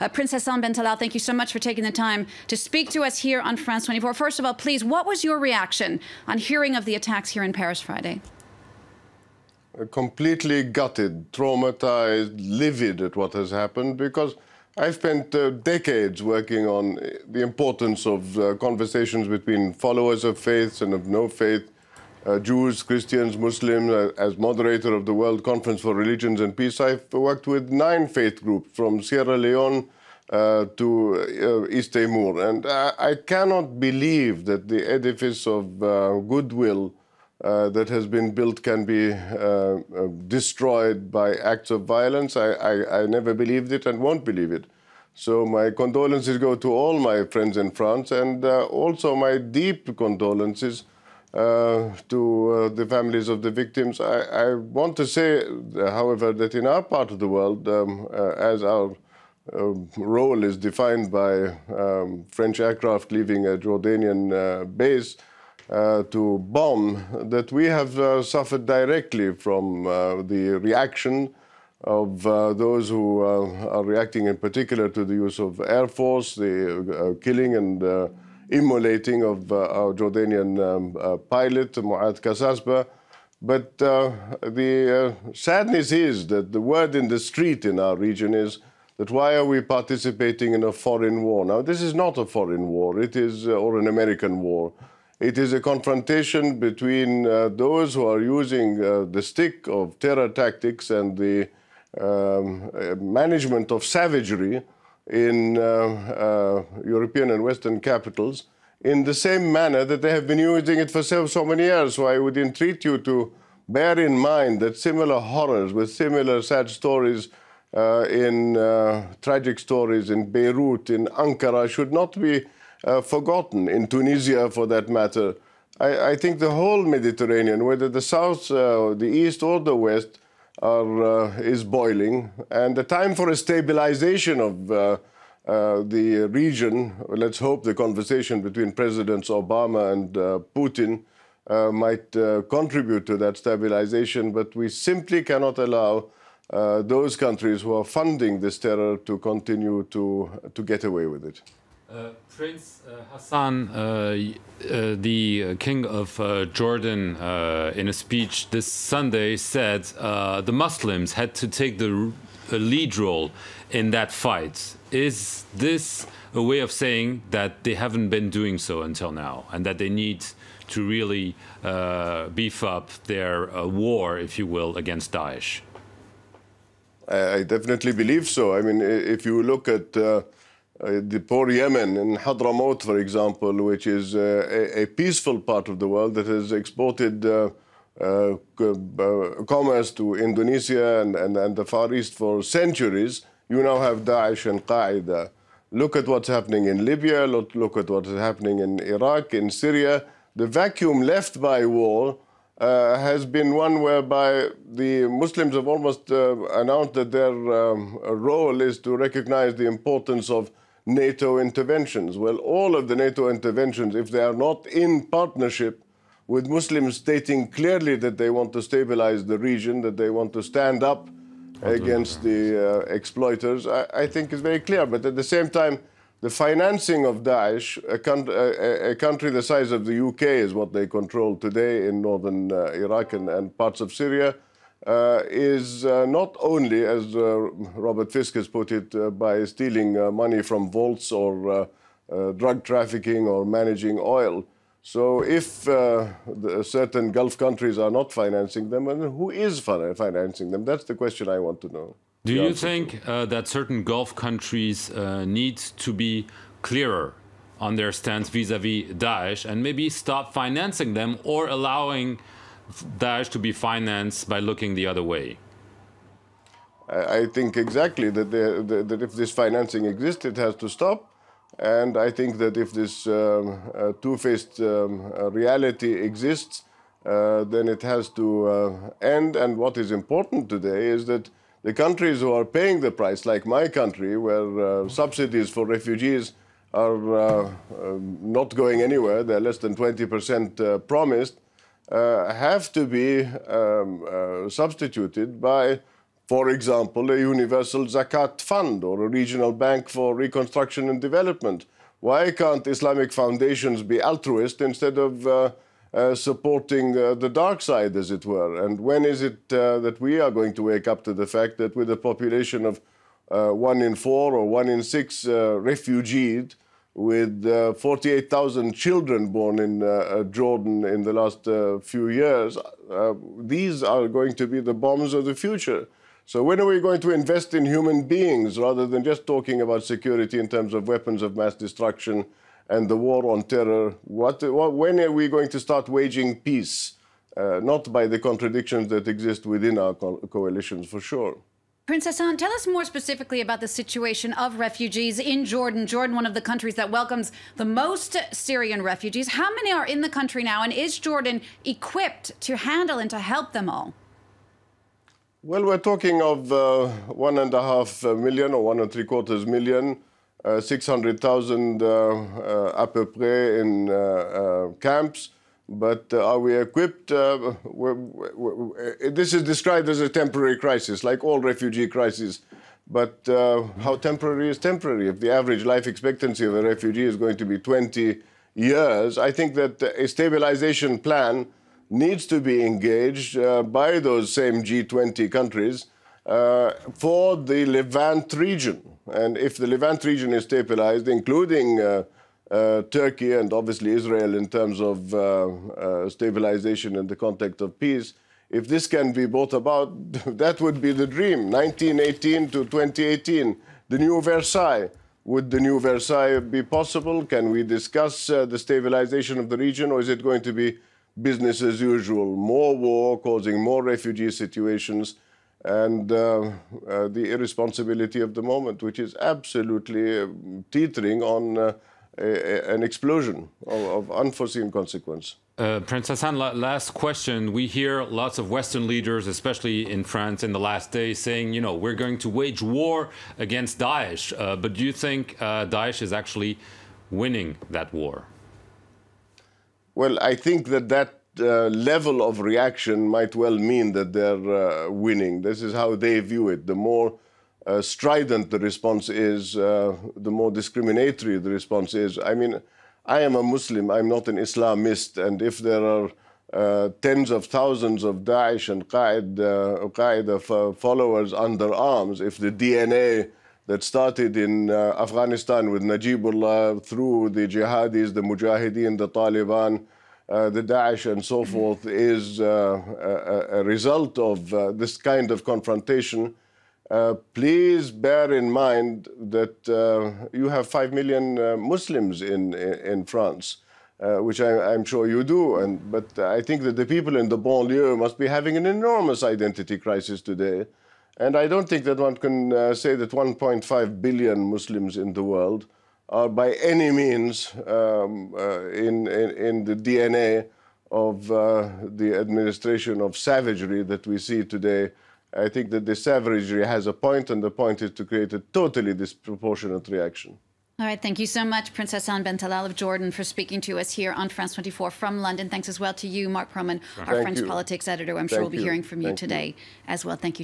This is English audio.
Prince Hassan Ben Talal, thank you so much for taking the time to speak to us here on France 24. First of all, please, what was your reaction on hearing of the attacks here in Paris Friday? Completely gutted, traumatized, livid at what has happened, because I spent decades working on the importance of conversations between followers of faiths and of no faith, Jews, Christians, Muslims. As moderator of the World Conference for Religions and Peace, I've worked with 9 faith groups from Sierra Leone to East Timor. And I cannot believe that the edifice of goodwill that has been built can be destroyed by acts of violence. I never believed it and won't believe it. So my condolences go to all my friends in France, and also my deep condolences to the families of the victims. I want to say, however, that in our part of the world, as our role is defined by French aircraft leaving a Jordanian base, to bomb, that we have suffered directly from the reaction of those who are reacting in particular to the use of Air Force, the killing and immolating of our Jordanian pilot, Muad Kasasba. But the sadness is that the word in the street in our region is that why are we participating in a foreign war? Now, this is not a foreign war, it is, or an American war. It is a confrontation between those who are using the stick of terror tactics and the management of savagery in European and Western capitals in the same manner that they have been using it for so many years. So I would entreat you to bear in mind that similar horrors with similar sad stories tragic stories in Beirut, in Ankara, should not be forgotten, in Tunisia for that matter. I think the whole Mediterranean, whether the south, the east or the west, is boiling, and the time for a stabilization of the region, let's hope the conversation between Presidents Obama and Putin might contribute to that stabilization, but we simply cannot allow those countries who are funding this terror to continue to get away with it. Prince Hassan, the King of Jordan, in a speech this Sunday said the Muslims had to take the lead role in that fight. Is this a way of saying that they haven't been doing so until now, and that they need to really beef up their war, if you will, against Daesh? I definitely believe so. I mean, if you look at the poor Yemen, in Hadramaut, for example, which is a peaceful part of the world that has exported commerce to Indonesia and the Far East for centuries, you now have Daesh and Qaeda. Look at what's happening in Libya, look at what is happening in Iraq, in Syria. The vacuum left by war has been one whereby the Muslims have almost announced that their role is to recognize the importance of NATO interventions. Well, all of the NATO interventions, if they are not in partnership with Muslims stating clearly that they want to stabilize the region, that they want to stand up against the exploiters, I think is very clear. But at the same time, the financing of Daesh, a country the size of the UK is what they control today in northern Iraq and parts of Syria, is not only, as Robert Fisk has put it, by stealing money from vaults or drug trafficking or managing oil. So if certain Gulf countries are not financing them, and who is financing them? That's the question I want to know. Do you think that certain Gulf countries need to be clearer on their stance vis-à-vis Daesh and maybe stop financing them, or allowing Daesh to be financed by looking the other way? I think exactly that if this financing exists, it has to stop. And I think that if this two-faced reality exists, then it has to end. And what is important today is that the countries who are paying the price, like my country, where subsidies for refugees are not going anywhere, they're less than 20% promised, have to be substituted by For example, a universal zakat fund or a regional bank for reconstruction and development. Why can't Islamic foundations be altruist instead of supporting the dark side, as it were? And when is it that we are going to wake up to the fact that with a population of 1 in 4 or 1 in 6 refugees, with 48,000 children born in Jordan in the last few years, these are going to be the bombs of the future. So when are we going to invest in human beings rather than just talking about security in terms of weapons of mass destruction and the war on terror? When are we going to start waging peace? Not by the contradictions that exist within our coalitions, for sure. Prince Hassan, tell us more specifically about the situation of refugees in Jordan. Jordan, one of the countries that welcomes the most Syrian refugees. How many are in the country now, and is Jordan equipped to handle and to help them all? Well, we're talking of 1.5 million or 1.75 million, 600,000 à peu près in camps. But are we equipped? This is described as a temporary crisis, like all refugee crises. But how temporary is temporary? If the average life expectancy of a refugee is going to be 20 years, I think that a stabilization plan needs to be engaged by those same G20 countries for the Levant region. And if the Levant region is stabilized, including Turkey and obviously Israel in terms of stabilization in the context of peace, if this can be brought about, that would be the dream. 1918 to 2018, the new Versailles. Would the new Versailles be possible? Can we discuss the stabilization of the region, or is it going to be business as usual? More war causing more refugee situations and the irresponsibility of the moment, which is absolutely teetering on an explosion of unforeseen consequence. Prince Hassan, last question. We hear lots of Western leaders, especially in France in the last days, saying, you know, we're going to wage war against Daesh. But do you think Daesh is actually winning that war? Well, I think that level of reaction might well mean that they're winning. This is how they view it. The more strident the response is, the more discriminatory the response is. I mean, I am a Muslim, I'm not an Islamist, and if there are tens of thousands of Daesh and Qaeda followers under arms, if the DNA that started in Afghanistan with Najibullah through the jihadis, the Mujahideen, the Taliban, the Daesh and so forth is a result of this kind of confrontation, please bear in mind that you have 5 million Muslims in France, which I'm sure you do. But I think that the people in the banlieue must be having an enormous identity crisis today. And I don't think that one can say that 1.5 billion Muslims in the world are by any means in the DNA of the administration of savagery that we see today. I think that the savagery has a point, and the point is to create a totally disproportionate reaction. All right, thank you so much, Prince Hassan Ben Talal of Jordan, for speaking to us here on France 24 from London. Thanks as well to you, Mark Perlman, our French politics editor. I'm sure we'll be hearing from you today as well. Thank you.